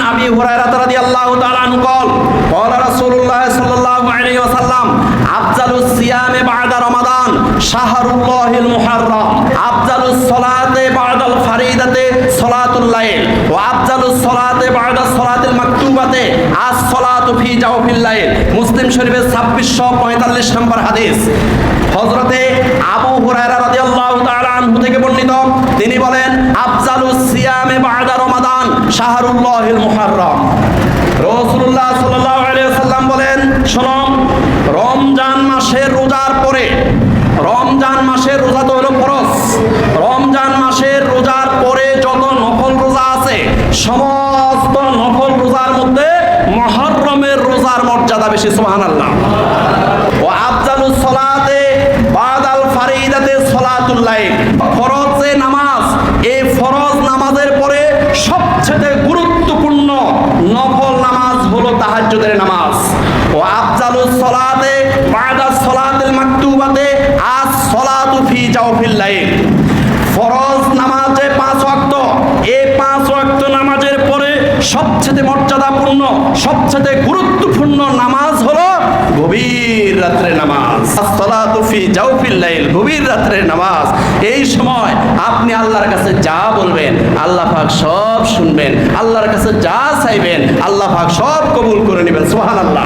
আবি হুরায়রা রাদিয়াল্লাহু তাআলা আনহু قال قال رسول الله صلى الله عليه وسلم أفضل الصيام بعد رمضان شهر الله المحرم أفضل الصلاة بعد الفريضة صلاة الليل وأفضل الصلاة بعد الصلاة المكتوبة الصلاة في جوف الليل মুসলিম শরীফের 2645 নম্বর হাদিস। হযরতে আবু হুরায়রা রাদিয়াল্লাহু তাআলা আনহু থেকে বর্ণিত, তিনি বলেন আফজালুস সিয়ামে বা'দা রমাদান শাহরুল্লাহিল মুহাররম। রাসূলুল্লাহ সাল্লাল্লাহু আলাইহি ওয়াসাল্লাম বলেন, শোনো, রমজান মাসের রোজার পরে, রমজান মাসের রোজা তো হলো ফরজ, রমজান মাসের রোজার পরে যত নফল রোজা আছে সমস্ত নফল রোজার মধ্যে মুহররমের রোজার মর্যাদা বেশি। সুবহানাল্লাহ। ও আফজালুস সালাতে বাদাল ফারিদাতে সালাতুল লাইল, ফরজ যে নামাজ, এই ফরজ নামাজের পরে সবচেয়ে গুরুত্বপূর্ণ নফল নামাজ হলো তাহাজ্জুদের নামাজ। ও আফজালুস সালাতে বাদা সালাতিল মাকতুবাতে আস সালাতু ফি জাওফিল লাইল, ফরজ নামাজে 5 ওয়াক্ত, এই 5 ওয়াক্ত নামাজের পরে সবচেয়ে মর্যাদাপূর্ণ, সবচেয়ে গুরুত্বপূর্ণ নামাজ হলো গভীর রাত্রে নামাজ। as-salatu fi jawfil layl, গভীর রাত্রে নামাজ। এই সময় আপনি আল্লাহর কাছে যা বলবেন আল্লাহ পাক সব শুনবেন, আল্লাহর কাছে যা চাইবেন আল্লাহ পাক সব কবুল করে নেবেন। সুবহানাল্লাহ।